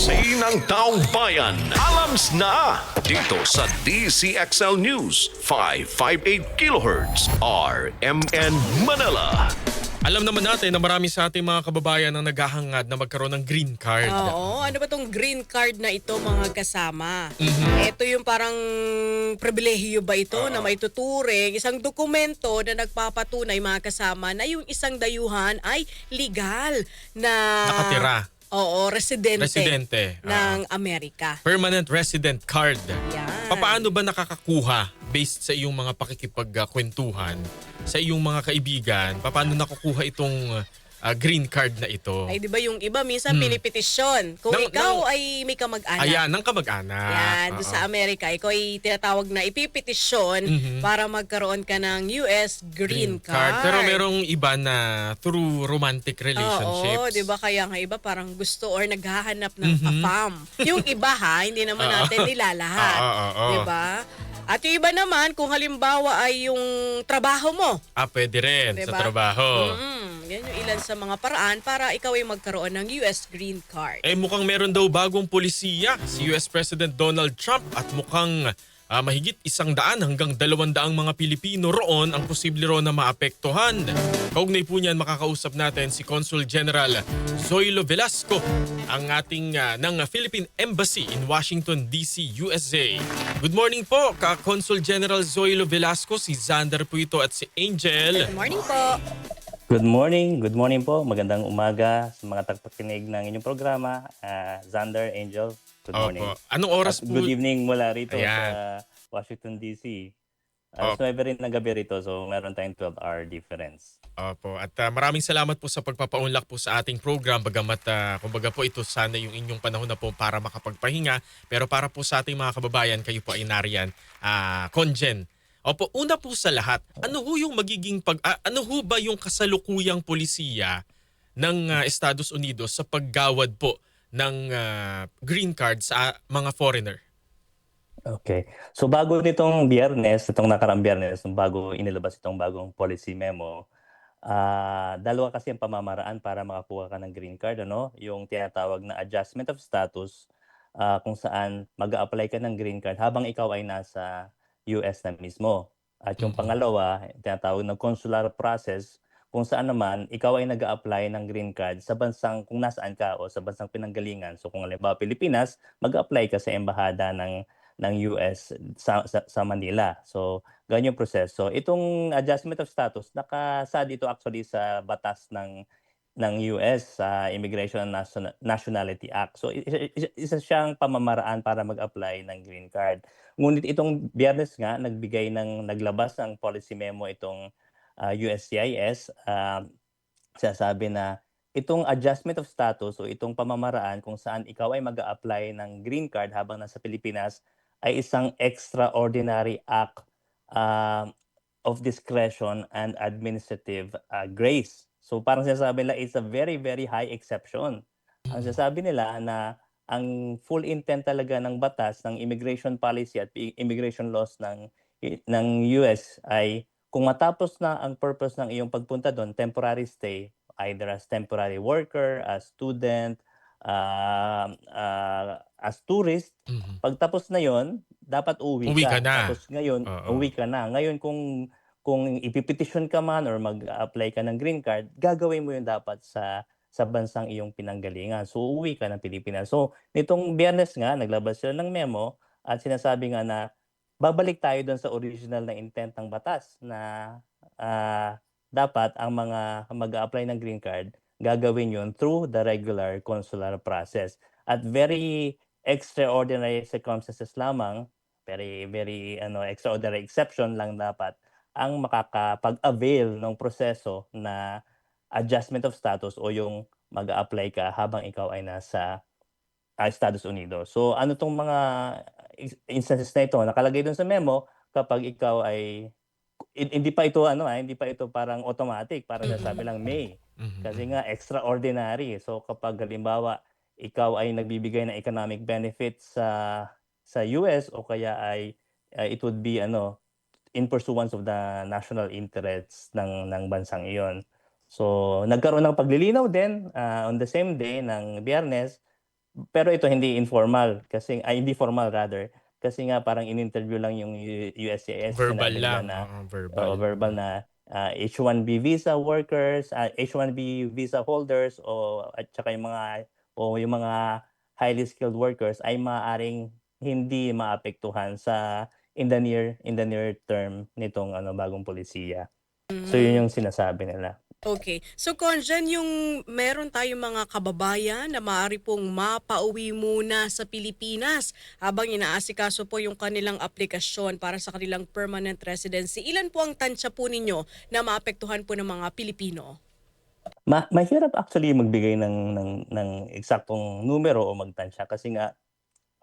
Say ng taong bayan, alams na dito sa DCXL News 558 kHz RMN Manila. Alam naman natin na marami sa ating mga kababayan ang naghahangad na magkaroon ng green card. Oo, ano ba tong green card na ito mga kasama? Ito yung parang pribilehiyo ba ito na maituturing isang dokumento na nagpapatunay mga kasama na yung isang dayuhan ay legal na Nakatira. Oo, residente ng Oo. Amerika. Permanent resident card. Yan. Paano ba nakakakuha based sa iyong mga pakikipagkwentuhan sa iyong mga kaibigan? Paano nakukuha itong green card na ito? Ay, di ba yung iba minsan pinipetisyon. Kung ikaw ay may kamag-anak. Ayan, ng kamag-anak. Yan, doon sa Amerika, ikaw ay tinatawag na ipipetisyon para magkaroon ka ng US green card. Pero merong iba na through romantic relationships. Oo, di ba? Kaya nga iba parang gusto or naghahanap ng afam. Yung iba ha, hindi naman natin nilalahat. Di ba? At yung iba naman, kung halimbawa ay yung trabaho mo. Pwede rin Diba? sa trabaho. Yan yung ilan sa mga paraan para ikaw ay magkaroon ng US green card. Mukhang meron daw bagong polisiya si US President Donald Trump at mukhang mahigit 100 hanggang 200 mga Pilipino roon ang posible roon na maapektuhan. Kaugnay po niyan makakausap natin si Consul General Zoilo Velasco, ang ating ng Philippine Embassy in Washington, D.C., USA. Good morning po, Consul General Zoilo Velasco, si Xander po ito at si Angel. Good morning po. Good morning po. Magandang umaga sa mga tagapakinig ng inyong programa. Xander, Angel, good morning. Opo. Anong oras At po? good evening mula rito Ayan. sa Washington, D.C. So, rin ng gabi rito, so meron tayong 12-hour difference. Opo. At maraming salamat po sa pagpapaunlak po sa ating program. Bagamat kumbaga po ito sana yung inyong panahon na po para makapagpahinga. Pero para po sa ating mga kababayan, kayo po ay nariyan. Conjen. Opo, una po sa lahat, ano ho yung magiging ano ho ba yung kasalukuyang polisiya ng Estados Unidos sa paggawad po ng green card sa mga foreigner? Okay. So bago nitong Biyernes, itong nakaraang Biyernes, bago inilabas itong bagong policy memo, dalawa kasi ang pamamaraan para makakuha ka ng green card, ano? Yung tinatawag na adjustment of status, kung saan mag-a-apply ka ng green card habang ikaw ay nasa US na mismo. At yung pangalawa, tinatawag na consular process, kung saan naman ikaw ay nag-a-apply ng green card sa bansang kung nasaan ka o sa bansang pinanggalingan. So kung halimbawa Pilipinas, mag-a-apply ka sa embahada ng US sa Manila. So ganyan yung proseso. Itong adjustment of status, nakasad ito actually sa batas ng US sa Immigration and Nationality Act. So isa siyang pamamaraan para mag-apply ng green card. Ngunit itong Biyernes nga naglabas ng policy memo itong USCIS, sinasabi na itong adjustment of status o itong pamamaraan kung saan ikaw ay mag-a-apply ng green card habang nasa Pilipinas ay isang extraordinary act of discretion and administrative grace. So parang sinasabi nila it's a very, very high exception. Ang sinasabi nila na ang full intent talaga ng batas, ng immigration policy at immigration laws ng US ay kung matapos na ang purpose ng iyong pagpunta doon, temporary stay, either as temporary worker, as student, as tourist, pagtapos na yon dapat uwi ka na. Tapos ngayon, uwi ka na. Ngayon kung ipipetisyon ka man or mag-apply ka ng green card, gagawin mo yun dapat sa bansang iyong pinanggalingan. So uuwi ka ng Pilipinas. So nitong Biyernes nga, naglabas sila ng memo at sinasabi nga na babalik tayo doon sa original na intent ng batas na dapat ang mga mag-a-apply ng green card, gagawin yun through the regular consular process. At very extraordinary circumstances lamang, very, very extraordinary exception lang dapat ang makakapag-avail ng proseso na adjustment of status o yung mag-a-apply ka habang ikaw ay nasa Estados Unidos. So ano tong mga instances na ito? Nakalagay doon sa memo kapag ikaw ay hindi pa ito hindi pa ito parang automatic, parang nasabi lang may. Kasi nga extraordinary. So kapag halimbawa ikaw ay nagbibigay ng economic benefits sa US o kaya ay it would be in pursuance of the national interests ng bansang iyon. So nagkaroon ng paglilinaw din on the same day ng Biyernes pero ito hindi informal kasi hindi formal rather, kasi nga parang in-interview lang yung USCIS, Verbal sinabi nila lang, na oo, verbal. verbal na H-1B visa workers, H-1B visa holders at saka yung mga highly skilled workers ay maaaring hindi maapektuhan in the near term nitong bagong polisiya. So yun Hmm. yung sinasabi nila. Okay. So Conjan, yung meron tayong mga kababayan na maaari pong mapauwi muna sa Pilipinas habang inaasikaso po yung kanilang aplikasyon para sa kanilang permanent residency. Ilan po ang tansya po ninyo na maapektuhan po ng mga Pilipino? Mahirap actually magbigay ng eksaktong numero o magtansya kasi nga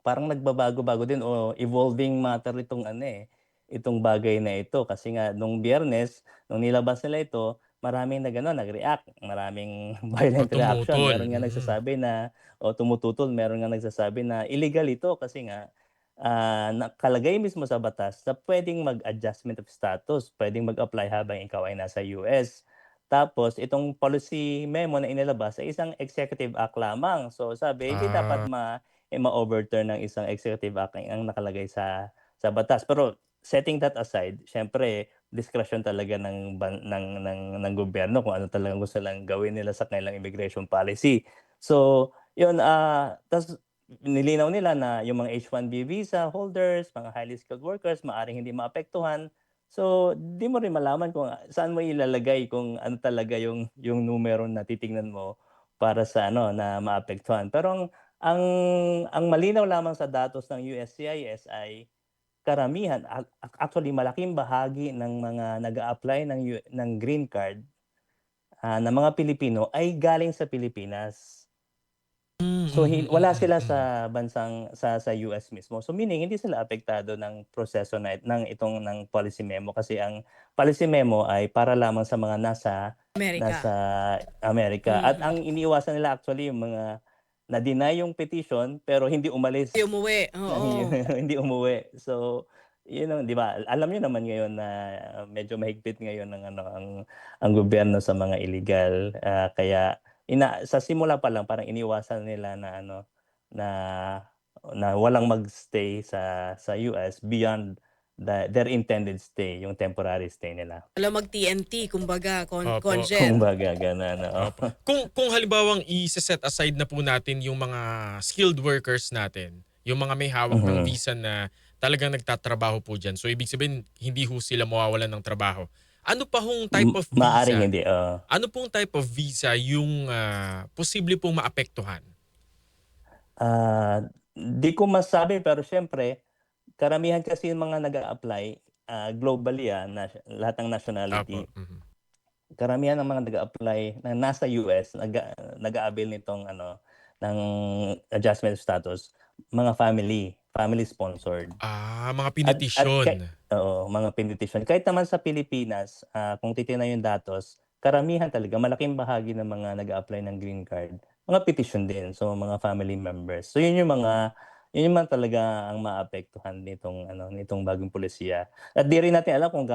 parang nagbabago-bago din o evolving matter itong bagay na ito kasi nga nung Biyernes, nung nilabas nila ito, maraming nag-react, maraming O violent reaction. tumutol, Meron nga nagsasabi na tumututol, meron nga nagsasabi na illegal ito kasi nga nakalagay mismo sa batas na puwedeng mag-adjustment of status, puwedeng mag-apply habang ikaw ay nasa US. Tapos itong policy memo na inilabas ay isang executive act lamang. So sabi, hindi dapat Ah, ma-overturn ng isang executive act ang nakalagay sa batas. Pero setting that aside, siyempre discretion talaga ng gobyerno kung ano talagang gusto lang gawin nila sa kanilang immigration policy. So, 'yun, ta's nilinaw nila na yung mga H-1B visa holders, mga highly skilled workers maaaring hindi maapektuhan. So, 'di mo rin malaman kung saan mo ilalagay kung ano talaga yung numero na titingnan mo para sa na maapektuhan. Pero ang ang malinaw lamang sa datos ng USCIS ay karamihan, actually malaking bahagi ng mga nag-a-apply ng green card, na mga Pilipino ay galing sa Pilipinas. So wala sila mm. sa sa US mismo. So meaning hindi sila apektado ng proseso ng policy memo kasi ang policy memo ay para lamang sa mga nasa Amerika. Amerika at Mhm. ang iniiwasan nila actually yung mga na-deny yung petition pero hindi Di umalis. umuwi, oo. Hindi umuwi. So, yun ang 'di ba, alam niyo naman ngayon na medyo mahigpit ngayon ang gobyerno sa mga illegal, kaya sa simula pa lang parang iniwasan nila na na na walang mag-stay sa US beyond their intended stay, yung temporary stay nila. Alam mag-TNT kumbaga, Opo, Conjen. Kumbaga gano'n, oo. opo. Kung halimbawang i-set aside na po natin yung mga skilled workers natin, yung mga may hawak ng Mhm. visa na talagang nagtatrabaho po diyan. So ibig sabihin hindi ho sila mawawalan ng trabaho. Ano pa hong type of Maaaring visa? hindi, oo. Ano pong type of visa yung posible pong maapektuhan? 'Di ko masabi pero siyempre karamihan kasi yung mga nag-a-apply, globally, lahat ng Opo, nationality. mhm. Karamihan ng mga nag-a-apply na nasa US nag-a-avail nitong ng adjustment of status, mga family sponsored. Mga At pinetisyon. oo, mga penetisyon. Kahit naman sa Pilipinas, kung titignan yung datos, karamihan talaga, malaking bahagi ng mga nag-a-apply ng green card, mga petisyon din. So, mga family members. So, yun yung mga talaga ang maapektuhan nitong bagong pulisiya. At di rin natin alam kung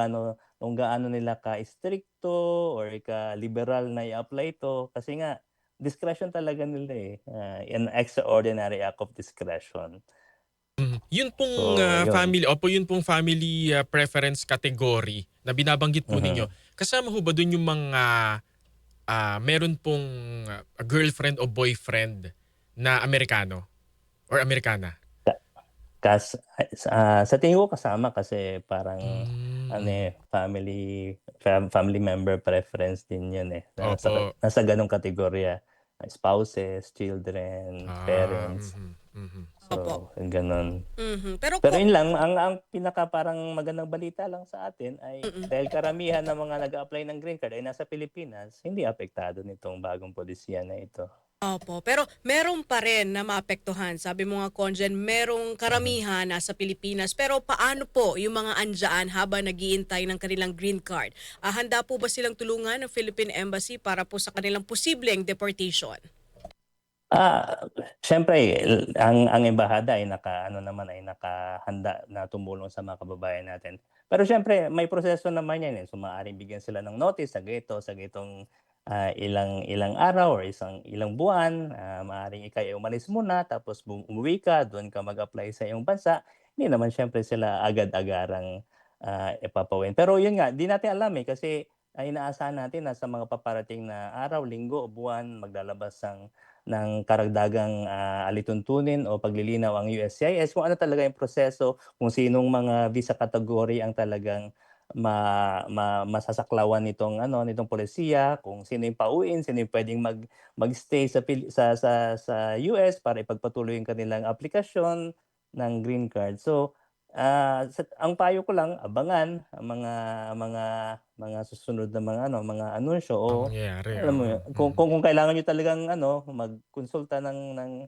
gaano nila ka-istrikto or ka-liberal na i-apply ito kasi nga discretion talaga nila, an extraordinary act of discretion. Mhm. Yun pong So, yun. yun pong family preference category na binabanggit po ninyo, Mhm. kasama ho ba dun yung mga meron pong girlfriend o boyfriend na Amerikano or Amerikana? Ka sa tingin ko kasama kasi parang Mhm. family member preference din 'yun, Opo. nasa gano'ng kategorya, spouses, children, parents. Mhm, mhm. Opo. So, gano'n. Mhm. Pero Pero 'yun lang, ang pinaka parang magandang balita lang sa atin ay mm. dahil karamihan ng mga nag-a-apply ng green card ay nasa Pilipinas, hindi apektado nitong bagong pulisiya na ito. Opo, pero meron pa rin na maapektuhan. Sabi mo nga, Conjen, merong Mhm. karamihan nasa Pilipinas. Pero paano po yung mga andyan habang nagiintay ng kanilang green card? Handa po ba silang tulungan ng Philippine Embassy para po sa kanilang posibleng deportation? Ah, Siyempre ang embahada ay nakahanda na tumulong sa mga kababayan natin. Pero siyempre may proseso naman 'yan, So, maaaring bigyan sila ng notice sa ganito, sa ganitong, ilang ilang araw or ilang buwan, maaaring ika'y umalis muna tapos umuwi ka, doon ka mag-apply sa iyong bansa. Hindi naman siyempre sila agad-agarang, ipapauwiin. Pero yun nga, 'di natin alam, kasi inaasahan natin na sa mga paparating na araw, linggo o buwan maglalabas ng karagdagang, alituntunin o paglilinaw ang USCIS kung ano talaga yung proseso, kung sinong mga visa category ang talagang masasaklawan nitong pulisiya, kung sino yung pauwiin, sino yung puwedeng magstay sa US para ipagpatuloy yung kanilang aplikasyon ng green card. So, ang payo ko lang, abangan ang mga susunod na mga anunsyo o Ang mangyayari, alam mo oo. yun, kung kailangan niyo talagang magkonsulta ng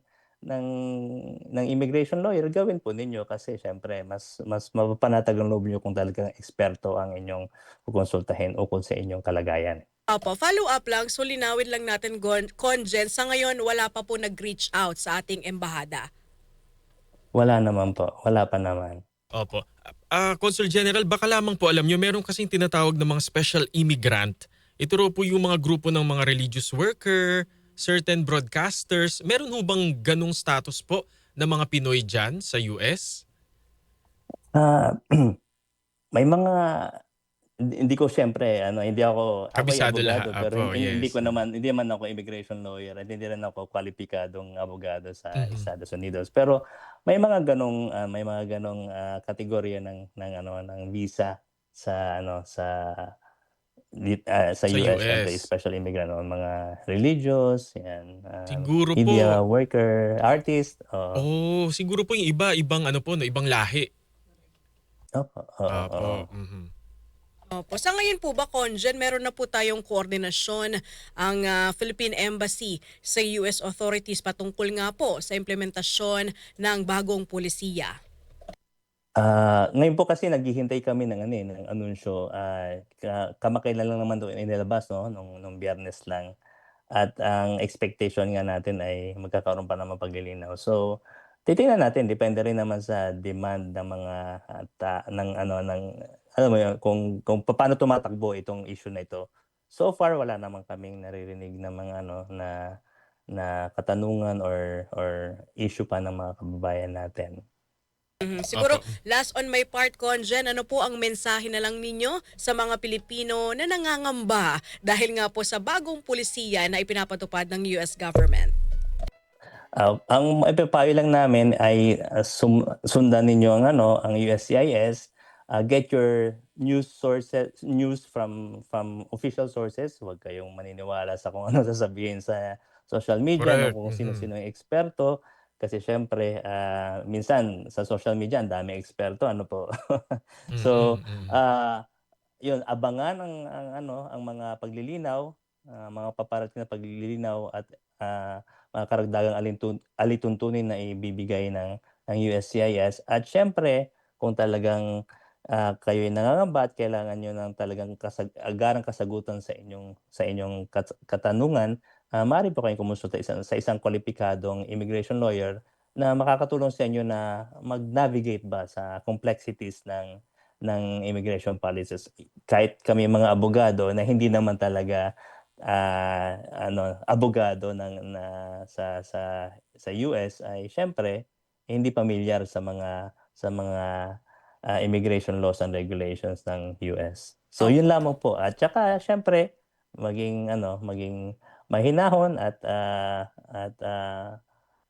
immigration lawyer, gawin po ninyo kasi siyempre mas mapapanatag ang loob niyo kung talagang eksperto ang inyong kokonsultahin ukol sa inyong kalagayan. Opo, follow up lang. So linawin lang natin, Conjen, sa ngayon wala pa po nag-reach out sa ating embahada. Wala naman po, wala pa naman. Opo. Consul General, baka lamang po alam nyo, meron kasing tinatawag na mga special immigrant. Ito raw po yung mga grupo ng mga religious worker, certain broadcasters. Meron ho bang ganong status po ng mga Pinoy dyan sa US? Ah, may mga hindi ko siyempre ako'y Kabisado lahat. abogado pero Apo, yes. hindi naman ako immigration lawyer at hindi rin ako kwalipikadong abogado sa Mhm. Estados Unidos. Pero may mga ganong kategorya ng visa sa Sa US, siyempre US. special immigrant o mga religious, 'yan, Siguro media po, worker, artist, oo. siguro po yung iba, ibang ano po, no, ibang lahi. Opo, oo, oo. Apo, mhm. Opo. Sa ngayon po ba, Conjen, meron na po tayong koordinasyon ang Philippine Embassy sa US authorities patungkol nga po sa implementasyon ng bagong pulisiya? Ngayon po kasi naghihintay kami ng anunsyo, kamakailan lang naman 'to inilabas 'no, nung Biyernes lang at ang expectation nga natin ay magkakaroon pa ng paglilinaw. So, titingnan natin depende rin naman sa demand ng mga ng alam mo yun, kung papaano tumatakbo itong issue na ito. So far wala naman kaming naririnig na mga na katanungan or issue pa ng mga kababayan natin. Siguro, Apo. last on my part, Conjen, ano po ang mensahe na lang ninyo sa mga Pilipino na nangangamba dahil nga po sa bagong pulisiya na ipinapatupad ng US government? Ang maipapayo lang namin ay, sundan ninyo ang USCIS, get your news from official sources. Huwag kayong maniniwala sa kung ano sasabihin sa social media Correct. kung Mhm. sino-sino yung eksperto. Kasi siyempre, minsan sa social media ang daming eksperto, ano po. So, Mm, mm. ah 'yun, abangan ang mga paglilinaw, mga paparating na paglilinaw at, mga karagdagang alituntunin na ibibigay ng USCIS at siyempre kung talagang, kayo'y nangangamba at kailangan niyo ng talagang agarang kasagutan sa inyong katanungan, maaari po kayong kumonsulta sa isang kwalipikadong immigration lawyer na makakatulong sa inyo na mag-navigate ba sa complexities ng immigration policies. Kahit kami mga abogado na hindi naman talaga, abogado sa US ay siyempre hindi pamilyar sa mga immigration laws and regulations ng US. So yun Opo. lamang po at tsaka siyempre maging mahinahon at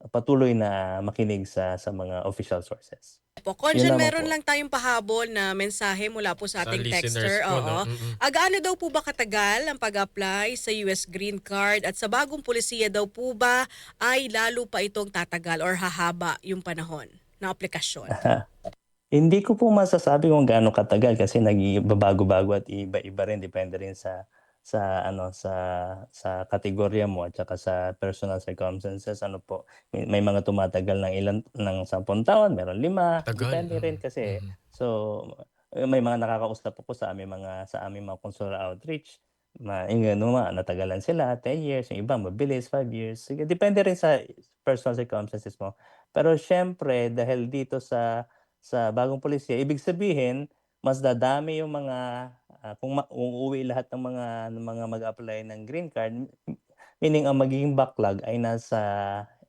patuloy na makinig sa mga official sources. Po, Yun Conjen, lamang meron po. lang tayong pahabol na mensahe mula po sa Sa ating listeners texter. po, no? Oo. Mm. Gaano daw po ba katagal ang pag-apply sa US Green Card at sa bagong pulisiya daw po ba ay lalo pa itong tatagal or hahaba yung panahon ng aplikasyon? Hindi ko po masasabi kung gaano katagal kasi nagbabago-bago at iba-iba rin depende rin sa kategorya mo at saka sa personal circumstances po. May mga tumatagal ng 10 taon, meron 5, Tagal. depende rin kasi. Mhm. So, may mga nakakausap ako sa aming mga consular outreach, yung gano'n natagalan sila 10 years, yung iba mabilis 5 years. Sige, depende rin sa personal circumstances mo. Pero siyempre dahil dito sa bagong pulisiya, ibig sabihin mas dadami yung mga kung uuwi lahat ng mga mag-apply ng green card, meaning ang magiging backlog ay nasa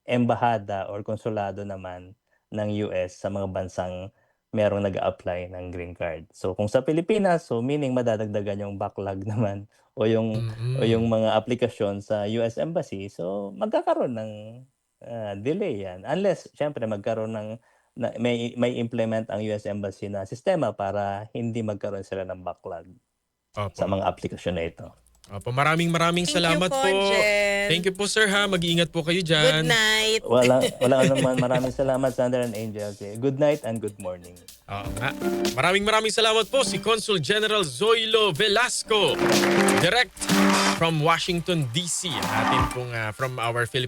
embahada or konsulado naman ng US sa mga bansang merong nag-a-apply ng green card. So kung sa Pilipinas, so meaning madadagdagan yung backlog naman o yung mga aplikasyon sa US Embassy, so magkakaroon ng delay yan. Unless, syempre, magkaroon ng may implement ang US Embassy na sistema para hindi magkaroon sila ng backlog sa Opo. mga aplikasyon na ito. Opo, maraming Thank you salamat po, po. Jen. Thank you po, sir, ha. Mag-iingat po kayo Good dyan. night. Walang anuman, maraming salamat, Sandra and Angel. Good night and good morning. Oo nga. Maraming salamat po si Consul General Zoilo Velasco. Direct from Washington, D.C. Atin pong from our Philippine